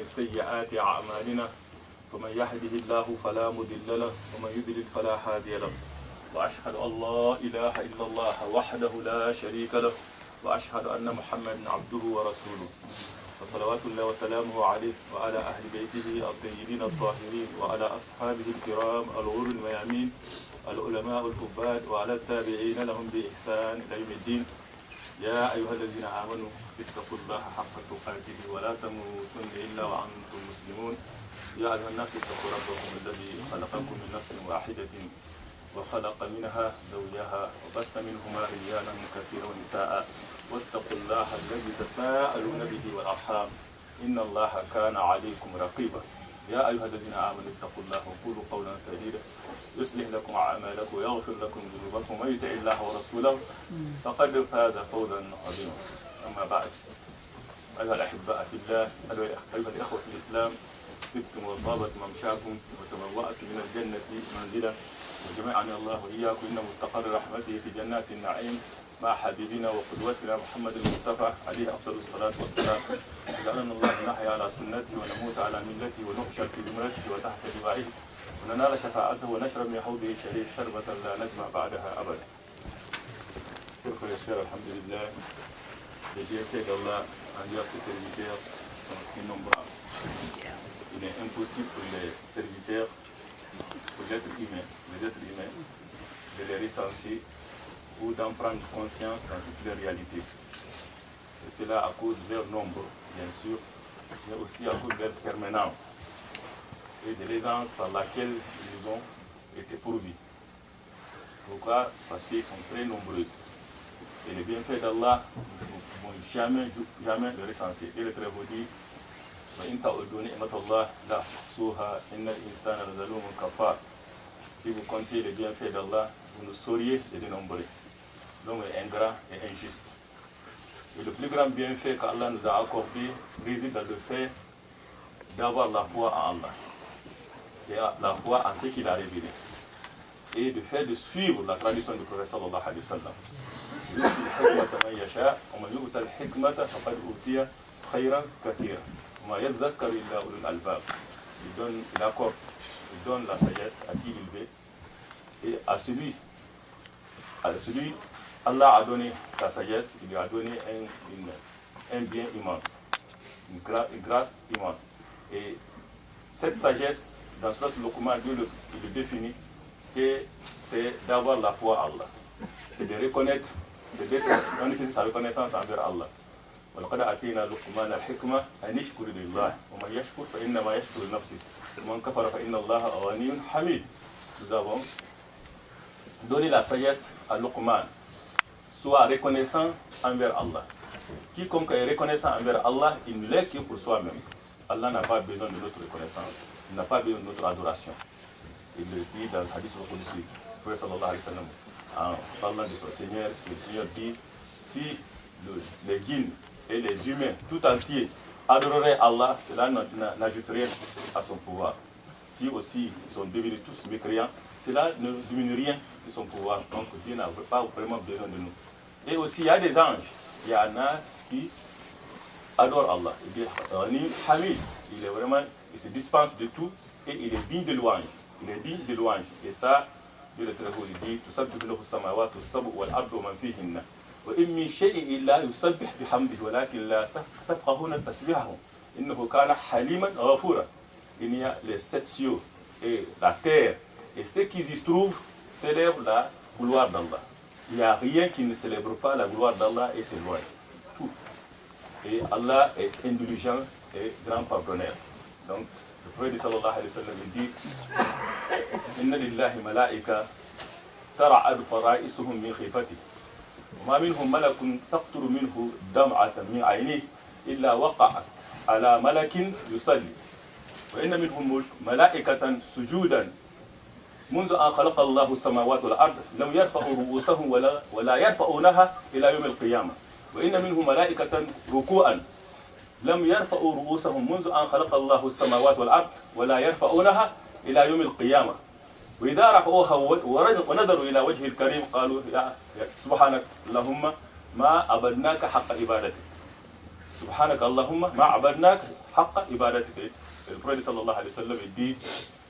ومن سيئات أعمالنا ومن يهده الله فلا مضل له ومن يضلل فلا هادي له وأشهد أن لا إله إلا الله وحده لا شريك له وأشهد أن محمدا عبده ورسوله وصلوات الله وسلامه عليه وعلى أهل بيته الطيبين الطاهرين وعلى أصحابه الكرام الغر الميامين العلماء العباد وعلى التابعين لهم بإحسان إلى يوم الدين. يا أيها الذين آمنوا اتقوا الله حق تقاته ولا تموتن إلا وأنتم مسلمون. يا أيها الناس اتقوا ربكم الذي خلقكم من نفس واحدة وخلق منها زوجها وبث منهما رجالا كثيرا ونساء واتقوا الله الذي تساءلون به والأرحام إن الله كان عليكم رقيبا. يا أيها الذين آمنوا اتقوا الله وقولوا قولا سديدا يصلح لكم أعمالكم ويغفر لكم ذنوبكم ومن يطع الله ورسوله فقد فاز فوزا عظيما. أما بعد، أيها الأحباء في الله، أيها الإخوة في الإسلام، طبتم وطابت ممشاكم وتبوأتم من الجنة منزلا وجمعني الله وإياكم إن مستقر رحمته في جنات النعيم مع حبيبنا وقدوتنا محمد المصطفى عليه أفضل الصلاة والسلام. جعلنا الله نحيا على سنته ونموت على ملته ونحشر في زمرته وتحت لوائه وننال شفاعته ونشرب من حوضه الشريف شربة لا نجمع بعدها أبدا. Chers frères et sœurs, alhamdulillah, les bienfaits d'Allah envers ses serviteurs sont innombrables. Il est impossible pour les serviteurs, pour l'être humain, les êtres humains, de les recenser ou d'en prendre conscience dans toutes les réalités. Et cela à cause de leur nombre, bien sûr, mais aussi à cause de leur permanence et de l'aisance par laquelle ils ont été pourvus. Pourquoi? Parce qu'ils sont très nombreux. Et les bienfaits d'Allah ne vont jamais le recenser. Et le Très-Haut dit si vous comptez les bienfaits d'Allah, vous ne sauriez les dénombrer. L'homme est ingrat et injuste. Et le plus grand bienfait qu'Allah nous a accordé réside dans le fait d'avoir la foi en Allah. Et la foi en ce qu'il a révélé. Et le fait de suivre la tradition du prophète sallallahu alayhi wa sallam. Il donne la sagesse à qui il veut. Et à celui, Allah a donné la sagesse, il lui a donné un bien immense, une grâce immense. Et cette sagesse, dans ce document, Dieu le définit que c'est d'avoir la foi à Allah. C'est de reconnaître, c'est d'être manifester sa reconnaissance envers Allah. وَلَقَدْ أَتَيْنَا لُقْمَانَ الْحِكْمَةَ أَنِ اشْكُرْ لِلَّهِ وَمَنْ يَشْكُرْ فَإِنَّمَا يَشْكُرُ لِنَفْسِهِ وَمَنْ كَفَرَ فَإِنَّ اللَّهَ غَنِيٌّ حَمِيدٌ. Nous avons donné la sagesse à Luqman, soit reconnaissant envers Allah. Quiconque est reconnaissant envers Allah, il ne l'est que pour soi-même. Allah n'a pas besoin de notre reconnaissance, il n'a pas besoin de notre adoration. Il le dit dans le hadith au Qudsi, le prophète sallallahu alayhi wa sallam, en parlant de son Seigneur, le Seigneur dit, si les djinns et les humains tout entiers adoreraient Allah, cela n'ajoute rien à son pouvoir. Si aussi ils sont devenus tous mécréants, cela ne diminue rien de son pouvoir. Donc Dieu n'a pas vraiment besoin de nous. Et aussi il y a des anges, il y en a qui adorent Allah. Il dit Hamid, il est vraiment, il se dispense de tout et il est digne de louange. Il est digne de louange. Et ça, Dieu le Très-Haut dit, Tusabbihu lahu as-samawati was-sab'u wal-ardu wa man fihinna. وإن من شيء إلا يسبح بحمده ولكن لا تفقهون تسبيحهم إنه كان حليما غفورا. Il y a les sept cieux et la terre et ceux qui y trouvent célèbrent la gloire d'Allah. Il n'y a rien qui ne célèbre pas la gloire d'Allah et ses lois. Tout. Et Allah est indulgent et grand pardonneur. Donc le prophète sallallahu alayhi wa sallam dit Inna lillahi malaika tara'adu fara'isuhum min khifati. وما منهم ملك تقطر منه دمعة من عينيه إلا وقعت على ملك يصلي وإن منهم ملائكة سجودا منذ أن خلق الله السماوات والأرض لم يرفعوا رؤوسهم ولا يرفعونها إلى يوم القيامة وإن منهم ملائكة ركوعا لم يرفعوا رؤوسهم منذ أن خلق الله السماوات والأرض ولا يرفعونها إلى يوم القيامة وإذا رفعوها ونظروا إلى وجه الكريم قالوا يا سبحانك اللهم ما عبدناك حق عبادتك. Subhanaka Allahumma ma'abadnak haqqa ibadatika. Le prophète sallallahu alayhi wa sallam dit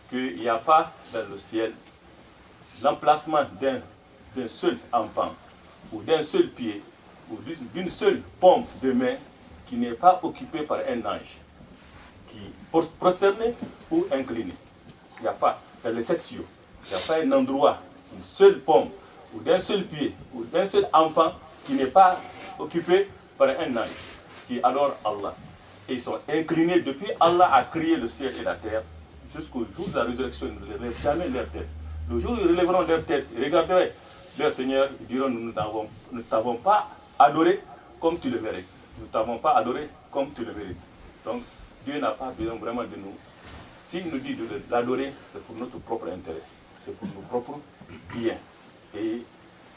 qu'il n'y a pas dans le ciel l'emplacement d'un seul enfant ou d'un seul pied ou d'une seule pompe de main qui n'est pas occupé par un ange, qui prosterné ou incliné. Il n'y a pas, dans les 7 cieux, il n'y a pas un endroit, une seule pompe ou d'un seul pied ou d'un seul enfant qui n'est pas occupé par un ange, qui adore Allah. Et ils sont inclinés depuis Allah a créé le ciel et la terre jusqu'au jour de la résurrection. Ils ne relèvent jamais leur tête. Le jour où ils relèveront leur tête, ils regarderaient leur Seigneur, ils diront, nous ne t'avons pas adoré comme tu le mérites. Nous ne t'avons pas adoré comme tu le mérites. Donc, Dieu n'a pas besoin vraiment de nous. S'il nous dit de l'adorer, c'est pour notre propre intérêt. C'est pour nos propres biens. Et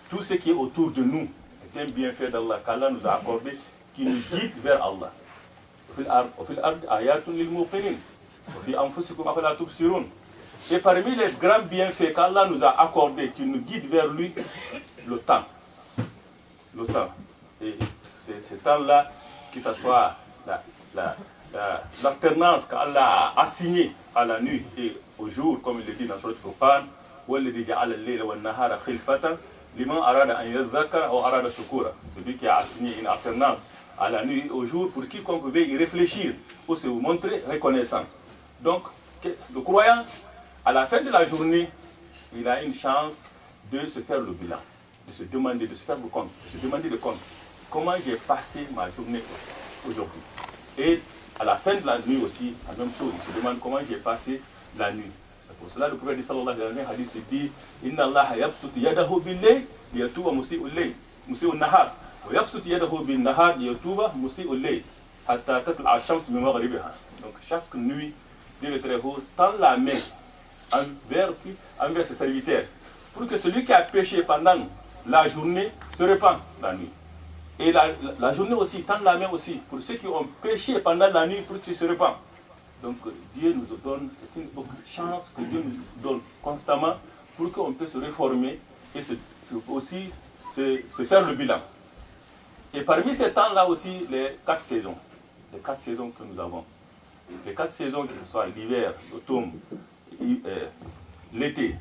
tout ce qui est autour de nous est un bienfait d'Allah qu'Allah nous a accordé, qui nous guide vers Allah. Et parmi les grands bienfaits qu'Allah nous a accordés, qui nous guide vers lui, le temps. Le temps. Et c'est ce temps-là, que ce soit l'alternance qu'Allah a assignée à la nuit et au jour, comme il le dit dans Surat Furqan, celui qui a assigné une alternance à la nuit et au jour pour quiconque veut y réfléchir ou se montrer reconnaissant. Donc, le croyant, à la fin de la journée, il a une chance de se faire le bilan, de se demander, de se faire le compte, de se demander le compte. Comment j'ai passé ma journée aujourd'hui? Et à la fin de la nuit aussi, la même chose, il se demande comment j'ai passé la nuit. C'est pour cela que le prophète sallallahu alayhi wa sallam se dit Inna Allah yabsutu yadahu bil-layl liyatuba musi'ul layl, musi'un nahar, wa yabsutu yadahu bin-nahar liyatuba musi'ul layl, hatta tatlu'a ash-shams min maghribiha. Donc chaque nuit, Dieu le Très-Haut tend la main envers ses serviteurs pour que celui qui a péché pendant la journée se repente la nuit. Et la journée aussi tend la main aussi pour ceux qui ont péché pendant la nuit pour qu'ils se repentent. Donc Dieu nous donne, c'est une chance que Dieu nous donne constamment pour qu'on puisse se réformer et aussi se faire le bilan. Et parmi ces temps-là aussi, les 4 saisons. Les 4 saisons que nous avons. Les 4 saisons, que ce soit l'hiver, l'automne, l'été,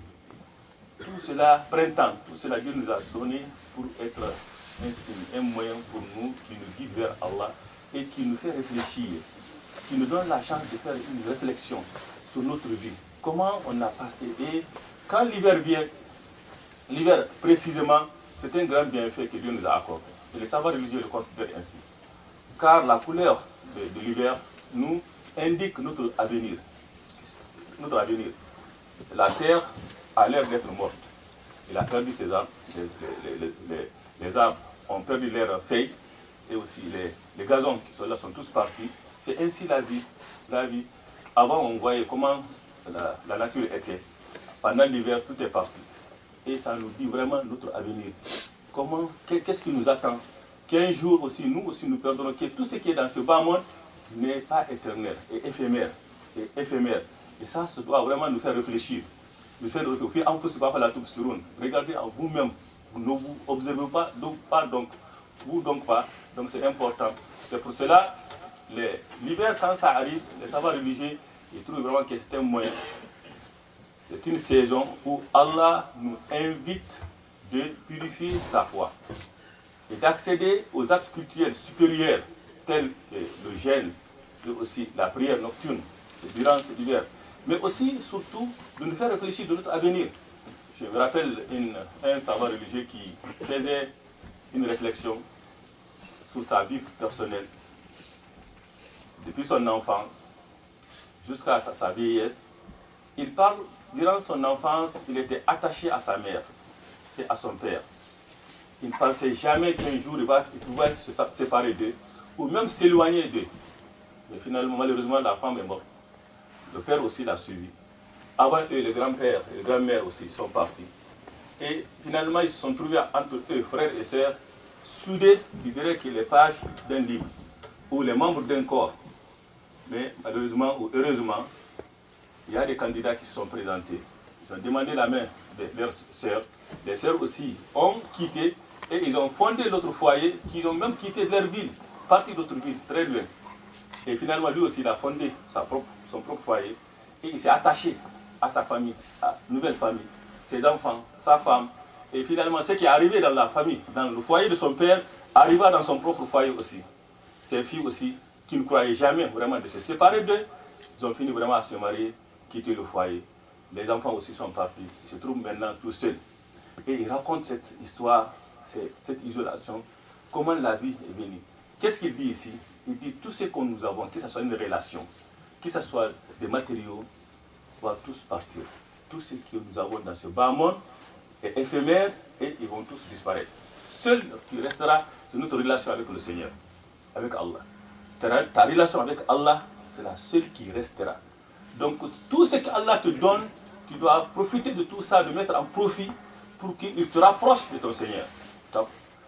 tout cela, printemps, tout cela Dieu nous a donné pour être un signe, un moyen pour nous qui nous guide vers Allah et qui nous fait réfléchir, qui nous donne la chance de faire une réflexion sur notre vie. Comment on a passé. Et quand l'hiver vient, l'hiver précisément, c'est un grand bienfait que Dieu nous a accordé. Et les savants religieux le considèrent ainsi. Car la couleur de l'hiver nous indique notre avenir. Notre avenir. La terre a l'air d'être morte. Il a perdu ses arbres. Les arbres ont perdu leurs feuilles. Et aussi les gazons qui sont là sont tous partis. C'est ainsi la vie. La vie. Avant, on voyait comment la nature était. Pendant l'hiver, tout est parti. Et ça nous dit vraiment notre avenir. Comment, qu'est-ce qui nous attend? Qu'un jour aussi, nous perdrons, que tout ce qui est dans ce bas monde n'est pas éternel et éphémère. Et ça doit vraiment nous faire réfléchir. Nous faire réfléchir. Regardez en vous-même. Vous ne vous observez pas, donc pas. Donc c'est important. C'est pour cela, l'hiver, quand ça arrive, les savants religieux, ils trouvent vraiment que c'est un moyen. C'est une saison où Allah nous invite de purifier la foi et d'accéder aux actes cultuels supérieurs tels que le jeûne et aussi la prière nocturne. C'est durant cet hiver. Mais aussi, surtout, de nous faire réfléchir de notre avenir. Je me rappelle un savant religieux qui faisait une réflexion sur sa vie personnelle, depuis son enfance jusqu'à sa vieillesse. Il parle, durant son enfance, il était attaché à sa mère et à son père. Il ne pensait jamais qu'un jour il pouvait se séparer d'eux, ou même s'éloigner d'eux. Mais finalement, malheureusement, la femme est morte. Le père aussi l'a suivi. Avant eux, les grands-pères et les grands-mères aussi sont partis. Et finalement, ils se sont trouvés entre eux, frères et sœurs, soudés, je dirais que les pages d'un livre, ou les membres d'un corps. Mais malheureusement ou heureusement, il y a des candidats qui se sont présentés. Ils ont demandé la main de leurs sœurs. Les sœurs aussi ont quitté et ils ont fondé l'autre foyer, qu'ils ont même quitté leur ville parti d'autres villes, très loin. Et finalement, lui aussi, il a fondé son propre foyer. Et il s'est attaché à sa famille, à une nouvelle famille, ses enfants, sa femme. Et finalement, ce qui est arrivé dans la famille, dans le foyer de son père, arriva dans son propre foyer aussi. Ses filles aussi, qui ne croyaient jamais vraiment de se séparer d'eux, ils ont fini vraiment à se marier, quitter le foyer. Les enfants aussi sont partis. Ils se trouvent maintenant tout seuls. Et il raconte cette histoire, cette isolation, comment la vie est venue. Qu'est-ce qu'il dit ici? Il dit tout ce que nous avons, que ce soit une relation, que ce soit des matériaux, va tous partir. Tout ce que nous avons dans ce bas monde est éphémère et ils vont tous disparaître. Seul qui restera, c'est notre relation avec le Seigneur, avec Allah. Ta relation avec Allah, c'est la seule qui restera. Donc tout ce qu'Allah te donne, tu dois profiter de tout ça, de mettre en profit pour qu'il te rapproche de ton Seigneur.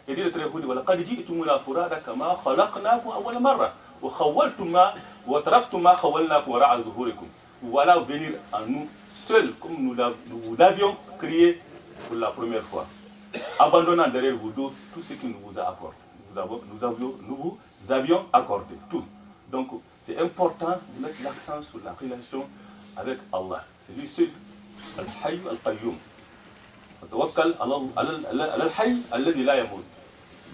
Et dit le très haut, voilà venir à nous seuls, comme nous vous l'avions créé pour la première fois, abandonnant derrière vous tout ce que nous vous a accordé. Nous vous avions accordé tout. Donc c'est important de mettre l'accent sur la relation avec Allah. C'est lui seul, Al-Hayy Al-Qayyum.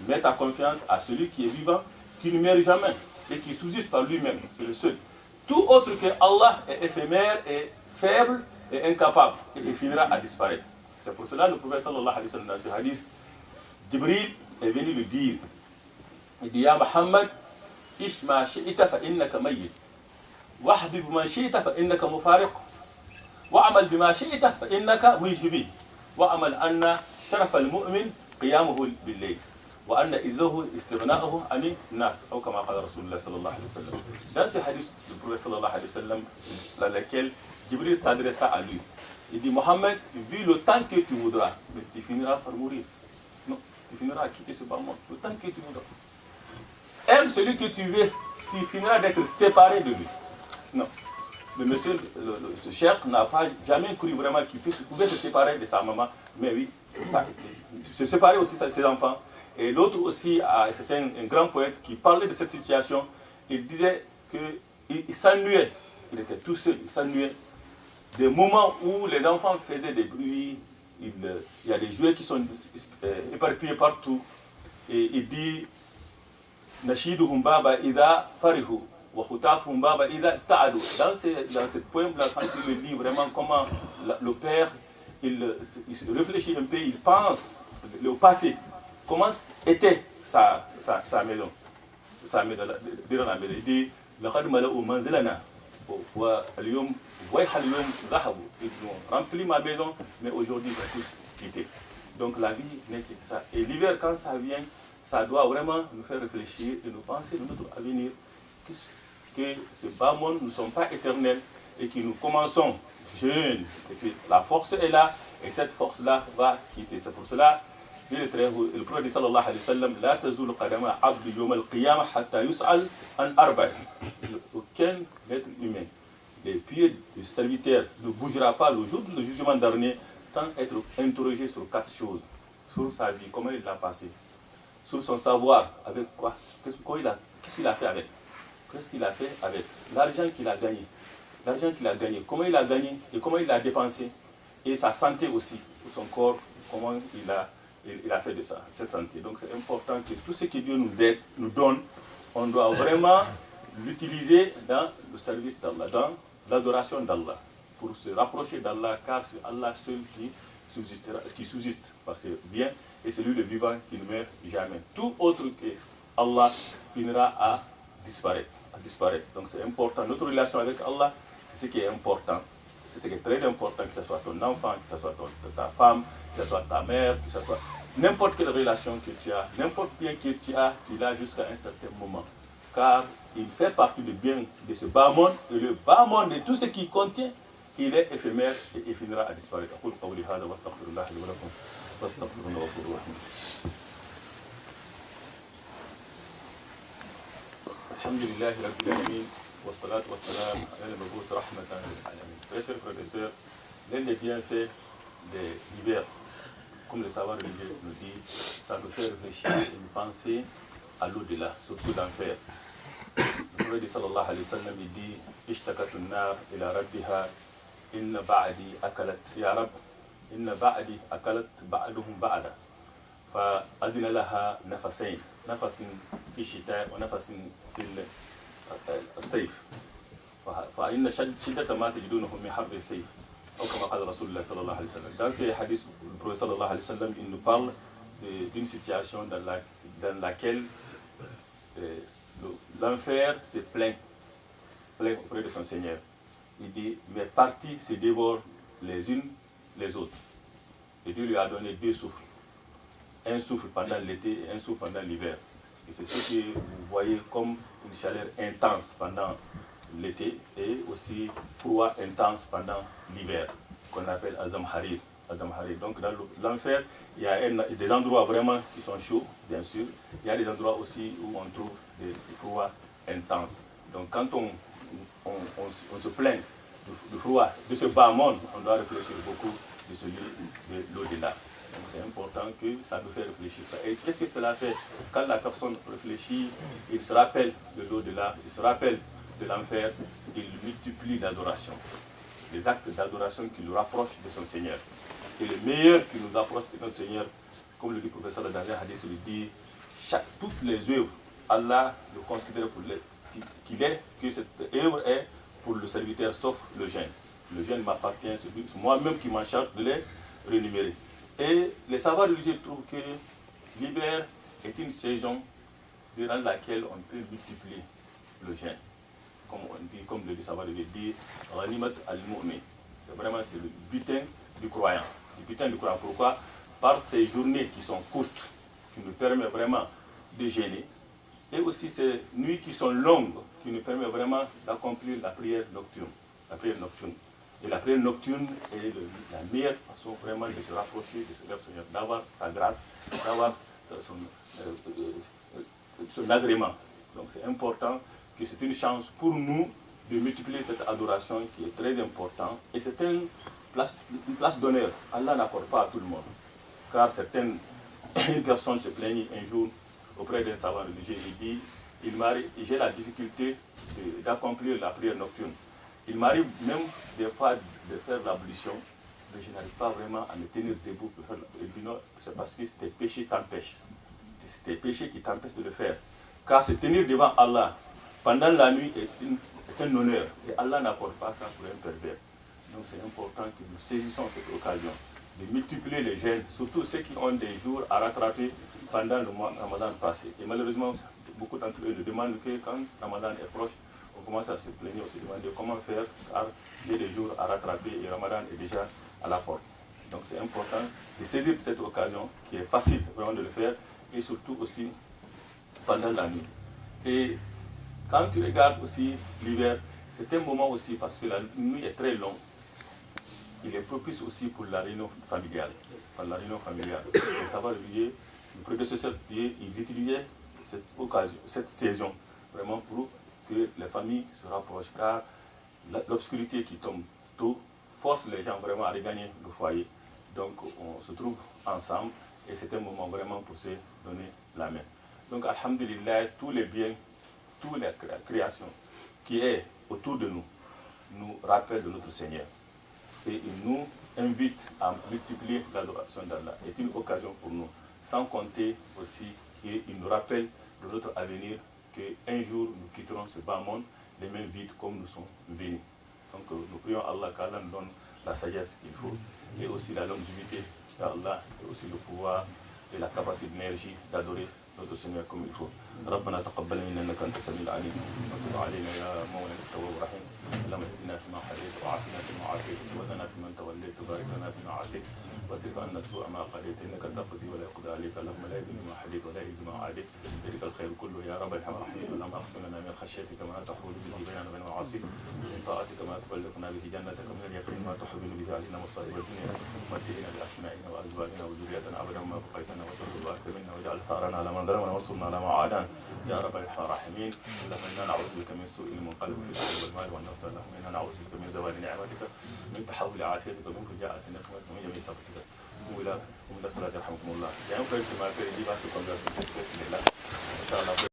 Mets ta confiance à celui qui est vivant, qui ne meurt jamais et qui subsiste par lui-même. C'est le seul. Tout autre que Allah est éphémère, est faible et incapable et il finira à disparaître. C'est pour cela que le prophète sallallahu alayhi wa sallam dans ce hadith, Jibril est venu lui dire, il dit, Ya Muhammad, ish ma shi'ita fa innaka mayyit, wahbib ma shi'ita fa innaka mufariq, wa'amal bima shi'ita fa innaka mujbi, wa'amal anna sharaf al-mu'min qiyamuhu bil-layl. وأن إذا استغناءه عن الناس أو كما قال رسول الله صلى الله عليه وسلم. Dans ce hadith du prophète sallallahu alayhi wa sallam, dans lequel Jibril s'adressa à lui, il dit, Mohammed, vis le temps que tu voudras, mais tu finiras par mourir. Non, tu finiras à quitter ce bas monde, le temps que tu voudras. Aime celui que tu veux, tu finiras d'être séparé de lui. Non. Le monsieur, ce cheikh n'a pas jamais cru vraiment qu'il pouvait se séparer de sa maman, mais oui, ça a été. Se séparer aussi de ses enfants. Et l'autre aussi, c'était un grand poète qui parlait de cette situation. Il disait qu'il s'ennuyait, il était tout seul, il s'ennuyait. Des moments où les enfants faisaient des bruits, il y a des jouets qui sont éparpillés partout. Et il dit, Nashiduhum baba idha farihu, wa khutafhum baba idha ta'adu. Dans ce poème-là, quand il me dit vraiment comment le père, il réfléchit un peu, il pense au passé. Comment était sa maison, dans la maison. Il dit, ils ont rempli ma maison, mais aujourd'hui ils ont tous quitté. Donc la vie n'est que ça. Et l'hiver, quand ça vient, ça doit vraiment nous faire réfléchir et nous penser de notre avenir, que ce bas monde, nous ne sommes pas éternels et que nous commençons jeunes. Et puis la force est là et cette force-là va quitter. C'est pour cela le prophète sallallahu alayhi wa sallam, la tazul qadama abdu yawm al-qiyamah hatta yus'al an arba'. Aucun être humain, les pieds du serviteur ne bougera pas le jour du jugement dernier sans être interrogé sur 4 choses. Sur sa vie, comment il l'a passé, sur son savoir, avec quoi, qu'est-ce qu'il a fait avec, l'argent qu'il a gagné, comment il a gagné et comment il l'a dépensé, et sa santé aussi, son corps, comment il a fait de ça, cette santé. Donc c'est important que tout ce que Dieu nous donne, on doit vraiment l'utiliser dans le service d'Allah, dans l'adoration d'Allah, pour se rapprocher d'Allah, car c'est Allah seul qui subsiste, parce que bien, et c'est lui le vivant qui ne meurt jamais. Tout autre que Allah finira à disparaître. Donc c'est important. Notre relation avec Allah, c'est ce qui est important. C'est ce qui est très important, que ce soit ton enfant, que ce soit ta femme, que ce soit ta mère, que ce soit n'importe quelle relation que tu as, n'importe bien que tu l'as jusqu'à un certain moment. Car il fait partie du bien de ce bas monde, et le bas monde de tout ce qu'il contient, il est éphémère et il finira à disparaître. Alhamdulillah Rabbil Alamin, wa salatu wa salam ala al-mab'ous rahmatan lil alamin. Très chers frères et sœurs, l'un des bienfaits de l'hiver, comme le savoir religieux nous dit, ça nous fait réfléchir et nous penser à l'au-delà, surtout d'enfer. Le prophète sallallahu alayhi wa sallam, il dit Ishtakatu nar ila rabbiha inna ba'di akalat ya rab inna ba'di akalat ba'duhum ba'da fa adina laha nafasain nafasin fi shita wa nafasin fil sayf fa inna shiddata ma tajidunahu min harbi sayf ou comme a dit Rasulullah sallallahu alayhi wa sallam. Dans ces hadiths, le prophète sallallahu alayhi wa sallam, il nous parle d'une situation dans laquelle l'enfer se plaint auprès de son Seigneur. Il dit, mes parties se dévorent les unes les autres. Et Dieu lui a donné deux souffles. Un souffle pendant l'été et un souffle pendant l'hiver. Et c'est ce que vous voyez comme une chaleur intense pendant l'été et aussi froid intense pendant l'hiver, qu'on appelle Azam Harir. Donc dans l'enfer, il y a des endroits vraiment qui sont chauds, bien sûr. Il y a des endroits aussi où on trouve des froids intenses. Donc quand on se plaint du froid, de ce bas monde, on doit réfléchir beaucoup de celui de l'au-delà. Donc c'est important que ça nous fait réfléchir. Et qu'est-ce que cela fait? Quand la personne réfléchit, il se rappelle de l'au-delà, il se rappelle de l'enfer, il multiplie l'adoration. Les actes d'adoration qui nous rapprochent de son Seigneur. Et le meilleur qui nous approche de notre Seigneur, comme le dit le professeur dans un hadith, il dit toutes les œuvres, Allah le considère que cette œuvre est pour le serviteur, sauf le jeûne. Le jeûne m'appartient, c'est moi-même qui m'en charge de les rémunérer. Et les savants religieux trouvent que l'hiver est une saison durant laquelle on peut multiplier le jeûne. Comme le dit savant religieux, dit Ghanimat al-Mu'min. C'est vraiment le butin du croyant. Pourquoi? Par ces journées qui sont courtes, qui nous permettent vraiment de jeûner, et aussi ces nuits qui sont longues, qui nous permettent vraiment d'accomplir la prière nocturne. Et la prière nocturne est la meilleure façon vraiment de se rapprocher de ce Seigneur, d'avoir sa grâce, d'avoir son agrément. Donc c'est important que c'est une chance pour nous de multiplier cette adoration qui est très importante. Et c'est une place d'honneur. Allah n'accorde pas à tout le monde. Car une personne se plaignit un jour auprès d'un savant religieux. Il dit, j'ai la difficulté d'accomplir la prière nocturne. Il m'arrive même des fois de faire l'ablution, mais je n'arrive pas vraiment à me tenir debout pour faire l'ablution. Il dit non, c'est parce que tes péchés t'empêchent. C'est tes péchés qui t'empêchent de le faire. Car se tenir devant Allah pendant la nuit est un honneur. Et Allah n'accorde pas ça pour un pervers. Donc c'est important que nous saisissons cette occasion de multiplier les jeûnes, surtout ceux qui ont des jours à rattraper pendant le mois Ramadan passé. Et malheureusement, beaucoup d'entre eux ne demandent que quand Ramadan est proche, on commence à se plaindre, on se demander comment faire, car il y a des jours à rattraper et Ramadan est déjà à la porte. Donc c'est important de saisir cette occasion, qui est facile vraiment de le faire, et surtout aussi pendant la nuit. Et quand tu regardes aussi l'hiver, c'est un moment aussi, parce que la nuit est très longue, il est propice aussi pour la réunion familiale. Les savants religieux, le prédécesseur, ils utilisaient cette occasion, cette saison, vraiment pour que les familles se rapprochent, car l'obscurité qui tombe tôt force les gens vraiment à regagner le foyer. Donc on se trouve ensemble et c'est un moment vraiment pour se donner la main. Donc alhamdulillah, tous les biens, toutes les créations qui est autour de nous rappellent de notre Seigneur. Et il nous invite à multiplier l'adoration d'Allah. C'est une occasion pour nous, sans compter aussi qu'il nous rappelle de notre avenir, qu'un jour nous quitterons ce bas monde, les mains vides comme nous sommes venus. Donc nous prions Allah qu'Allah nous donne la sagesse qu'il faut, et aussi la longévité d'Allah, et aussi le pouvoir et la capacité d'énergie d'adorer notre Seigneur comme il faut. ربنا تقبل منا انك انت السميع العليم وتب علينا يا مولانا التواب الرحيم اللهم اهدنا فيما هديت وعافنا فيما عافيت وتولنا فيمن توليت وبارك لنا فيما اعطيت واصرف عنا السوء ما قضيت انك تقضي ولا يقضى عليك اللهم لا يذل ما حديت ولا يعز ما عاديت بيدك الخير كله يا رب الرحمن الرحيم اللهم اقسم لنا من خشيتك ما تحول به بيننا وبين معاصيك من طاعتك ما تبلغنا به جنتك من اليقين ما تحول به علينا مصائب الدنيا ومتعنا باسمائنا وازواجنا وذريتنا ابدا ما بقيتنا وترد الوارث منا واجعل ثارنا على من ظلمنا وانصرنا على ما عادانا يا رب الراحمين اللهم انا نعوذ بك من سوء المنقلب في الاهل والمال والنفس اللهم انا نعوذ بك من زوال نعمتك من تحول عافيتك ومن فجاءة نقمتك ومن جميع سخطك Il y a un frère qui m'a fait dimanche comme ça, j'espère qu'il est là. Inch'Allah.